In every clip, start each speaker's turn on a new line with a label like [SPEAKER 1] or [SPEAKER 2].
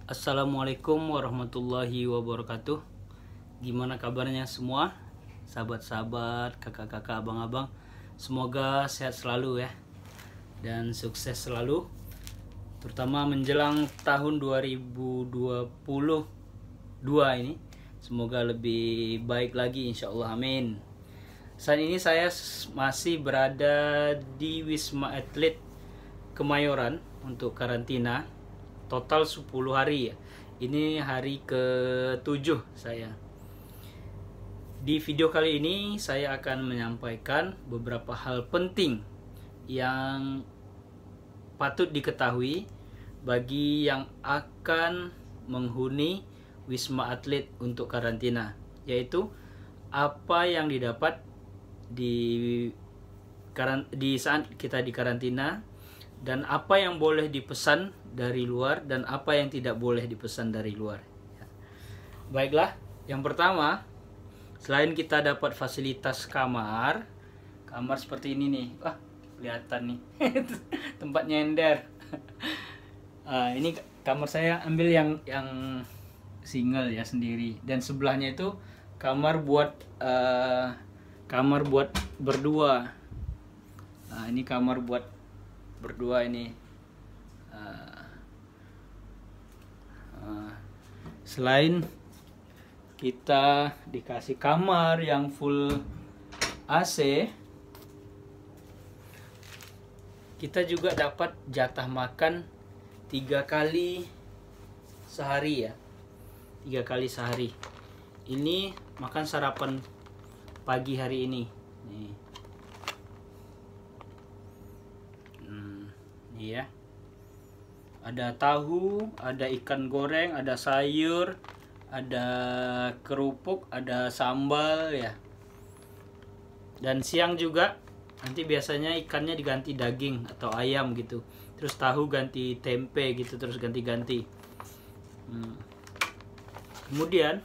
[SPEAKER 1] Assalamualaikum warahmatullahi wabarakatuh. Gimana kabarnya semua? Sahabat-sahabat, kakak-kakak, abang-abang. Semoga sehat selalu ya. Dan sukses selalu. Terutama menjelang tahun 2022 ini. Semoga lebih baik lagi insyaallah, amin. Saat ini saya masih berada di Wisma Atlet Kemayoran untuk karantina. Total 10 hari ya. Ini hari ke-7 saya. Di video kali ini saya akan menyampaikan beberapa hal penting yang patut diketahui bagi yang akan menghuni Wisma Atlet untuk karantina, yaitu apa yang didapat di saat kita di karantina, dan apa yang boleh dipesan dari luar dan apa yang tidak boleh dipesan dari luar. Baiklah, yang pertama, selain kita dapat fasilitas kamar seperti ini nih, wah kelihatan nih tempat nyender. Ini kamar saya ambil yang single ya, sendiri, dan sebelahnya itu kamar buat berdua. Ini kamar buat berdua ini. Selain kita dikasih kamar yang full AC, kita juga dapat jatah makan 3 kali sehari ya. 3 kali sehari. Ini makan sarapan pagi hari ini. Nih. Ya, ada tahu, ada ikan goreng, ada sayur, ada kerupuk, ada sambal ya. Dan siang juga nanti biasanya ikannya diganti daging atau ayam gitu, terus tahu ganti tempe gitu, terus ganti-ganti. Kemudian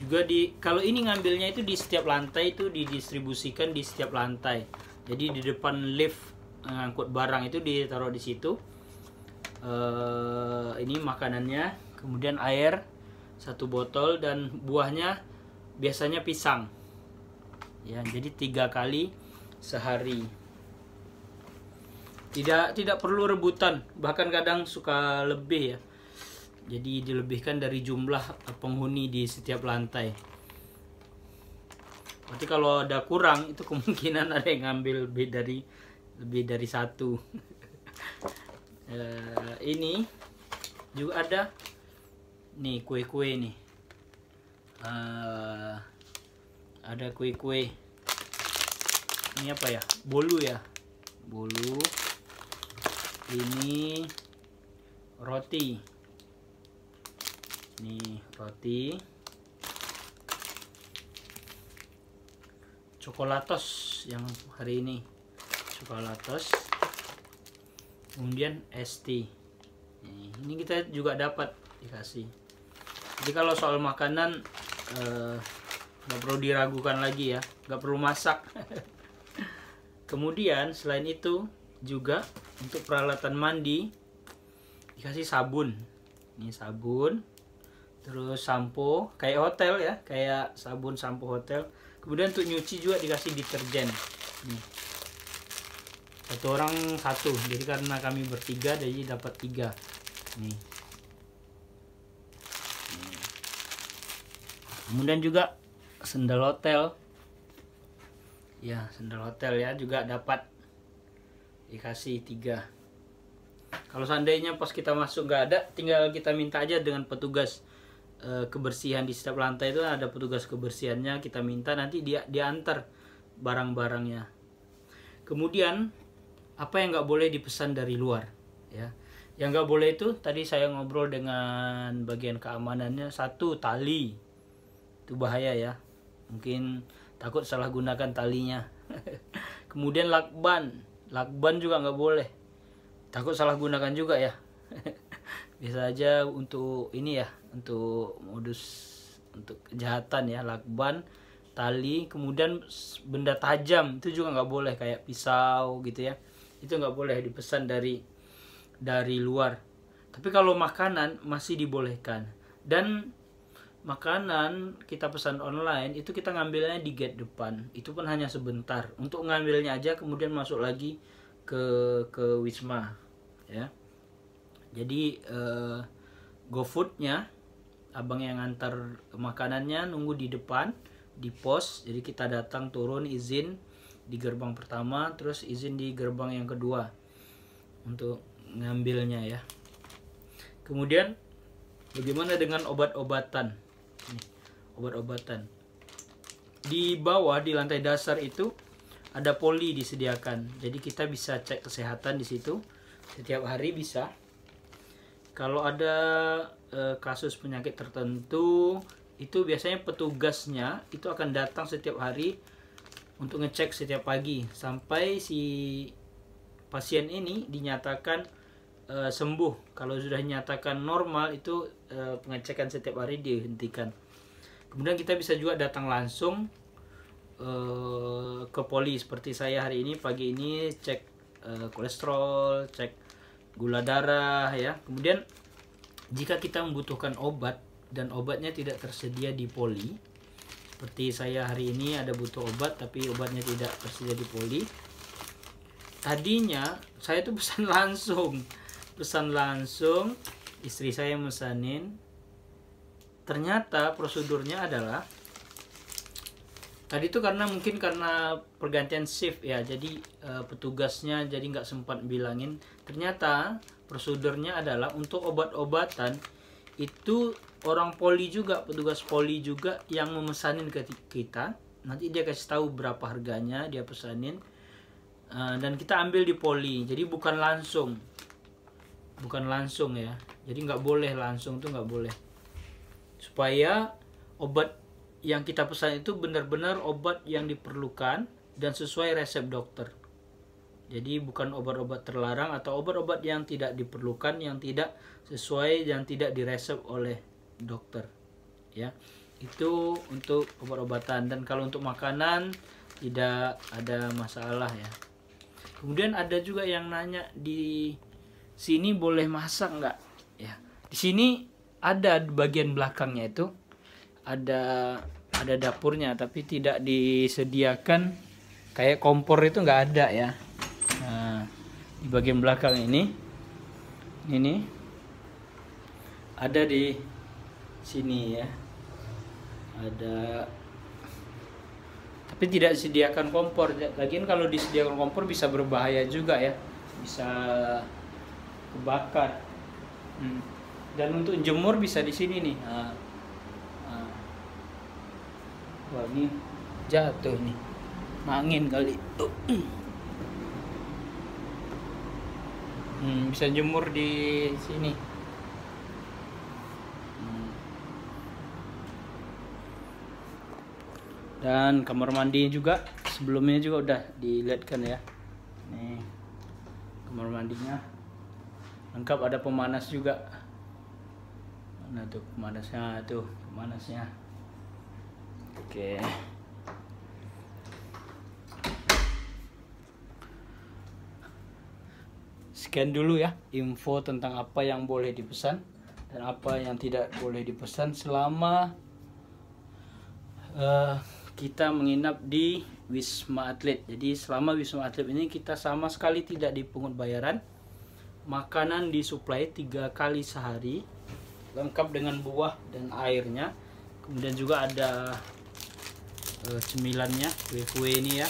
[SPEAKER 1] juga kalau ini ngambilnya itu di setiap lantai, itu didistribusikan di setiap lantai. Jadi di depan lift ngangkut barang itu ditaruh di situ. Ini makanannya, kemudian air 1 botol, dan buahnya biasanya pisang ya. Jadi 3 kali sehari. Tidak perlu rebutan, bahkan kadang suka lebih ya. Jadi dilebihkan dari jumlah penghuni di setiap lantai. Berarti kalau ada kurang, itu kemungkinan ada yang ngambil lebih dari 1. Ini juga ada nih kue-kue nih. Ada kue-kue. Ini apa ya? Bolu ya. Bolu. Ini roti. Nih roti. Coklatos yang hari ini. Coklatos. Kemudian ST. Ini kita juga dapat dikasih. Jadi kalau soal makanan nggak perlu diragukan lagi ya, nggak perlu masak. Kemudian selain itu juga untuk peralatan mandi dikasih sabun. Ini sabun, terus sampo kayak hotel ya, kayak sabun sampo hotel. Kemudian untuk nyuci juga dikasih deterjen. Nih. 1 orang 1, jadi karena kami bertiga jadi dapat 3 nih. Kemudian juga sendal hotel ya, sendal hotel ya juga dapat dikasih 3. Kalau seandainya pas kita masuk nggak ada, tinggal kita minta aja dengan petugas kebersihan. Di setiap lantai itu ada petugas kebersihannya, kita minta, nanti dia antar barang-barangnya. Kemudian apa yang nggak boleh dipesan dari luar ya. Yang nggak boleh itu tadi saya ngobrol dengan bagian keamanannya. 1, tali. Itu bahaya ya, mungkin takut salah gunakan talinya. Kemudian lakban juga nggak boleh, takut salah gunakan juga ya. Bisa aja untuk ini ya, untuk modus, untuk kejahatan ya. Lakban, tali, kemudian benda tajam itu juga nggak boleh, kayak pisau gitu ya. Itu nggak boleh dipesan dari luar. Tapi kalau makanan masih dibolehkan. Dan makanan kita pesan online itu kita ngambilnya di gate depan. Itu pun hanya sebentar. Untuk ngambilnya aja kemudian masuk lagi ke Wisma ya. Jadi GoFoodnya abang yang ngantar makanannya nunggu di depan di pos. Jadi kita datang turun izin di gerbang pertama, terus izin di gerbang yang kedua untuk ngambilnya ya. Kemudian bagaimana dengan obat-obatan? Obat-obatan di bawah di lantai dasar itu ada poli disediakan. Jadi kita bisa cek kesehatan di situ setiap hari bisa. Kalau ada kasus penyakit tertentu itu biasanya petugasnya itu akan datang setiap hari untuk ngecek setiap pagi sampai si pasien ini dinyatakan sembuh. Kalau sudah dinyatakan normal itu pengecekan setiap hari dihentikan. Kemudian kita bisa juga datang langsung ke poli seperti saya hari ini pagi ini cek kolesterol, cek gula darah ya. Kemudian jika kita membutuhkan obat dan obatnya tidak tersedia di poli, seperti saya hari ini ada butuh obat tapi obatnya tidak tersedia di poli. Tadinya saya tuh pesan langsung, istri saya mesanin. Ternyata prosedurnya adalah tadi itu karena pergantian shift ya, jadi petugasnya jadi nggak sempat bilangin. Ternyata prosedurnya adalah untuk obat-obatan itu orang poli juga, petugas poli juga yang memesanin ke kita. Nanti dia kasih tahu berapa harganya, dia pesanin dan kita ambil di poli. Jadi bukan langsung ya. Jadi nggak boleh langsung tuh nggak boleh. Supaya obat yang kita pesan itu benar-benar obat yang diperlukan dan sesuai resep dokter. Jadi bukan obat-obat terlarang atau obat-obat yang tidak diperlukan, yang tidak sesuai, yang tidak diresep oleh dokter. Ya, itu untuk obat-obatan. Dan kalau untuk makanan tidak ada masalah ya. Kemudian ada juga yang nanya di sini boleh masak nggak? Ya, di sini ada bagian belakangnya itu ada dapurnya tapi tidak disediakan kayak kompor itu nggak ada ya. Nah, di bagian belakang ini ada di sini ya, ada tapi tidak disediakan kompor. Lagian kalau disediakan kompor bisa berbahaya juga ya, bisa kebakar. Dan untuk jemur bisa di sini nih. Wah, ini jatuh nih, angin kali tuh. Bisa jemur di sini. Dan kamar mandi juga sebelumnya juga udah dilihatkan ya. Nih kamar mandinya lengkap, ada pemanas juga. Mana tuh pemanasnya? Tuh pemanasnya. Oke. Sekian dulu ya info tentang apa yang boleh dipesan dan apa yang tidak boleh dipesan selama kita menginap di Wisma Atlet. Jadi selama Wisma Atlet ini kita sama sekali tidak dipungut bayaran. Makanan disuplai 3 kali sehari, lengkap dengan buah dan airnya. Kemudian juga ada cemilannya, kue-kue ini ya.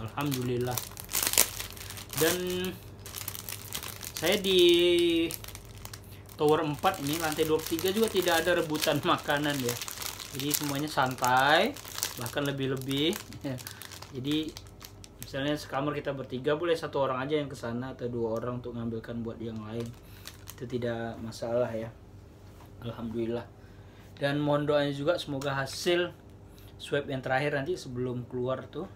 [SPEAKER 1] Alhamdulillah. Dan saya di tower 4 ini lantai 23 juga tidak ada rebutan makanan ya. Jadi semuanya santai, bahkan lebih-lebih. Jadi misalnya sekamar kita bertiga, boleh 1 orang aja yang ke sana atau 2 orang untuk ngambilkan buat yang lain. Itu tidak masalah ya. Alhamdulillah. Dan mohon doanya juga semoga hasil swab yang terakhir nanti sebelum keluar tuh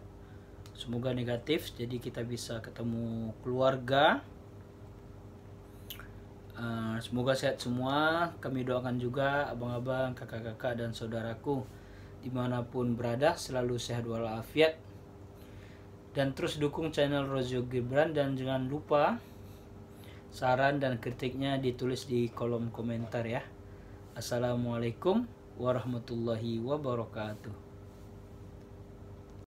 [SPEAKER 1] semoga negatif, jadi kita bisa ketemu keluarga. Semoga sehat semua. Kami doakan juga abang-abang, kakak-kakak dan saudaraku dimanapun berada selalu sehat walafiat. Dan terus dukung channel Rozio Gibran dan jangan lupa Saran dan kritiknya ditulis di kolom komentar ya. Assalamualaikum warahmatullahi wabarakatuh.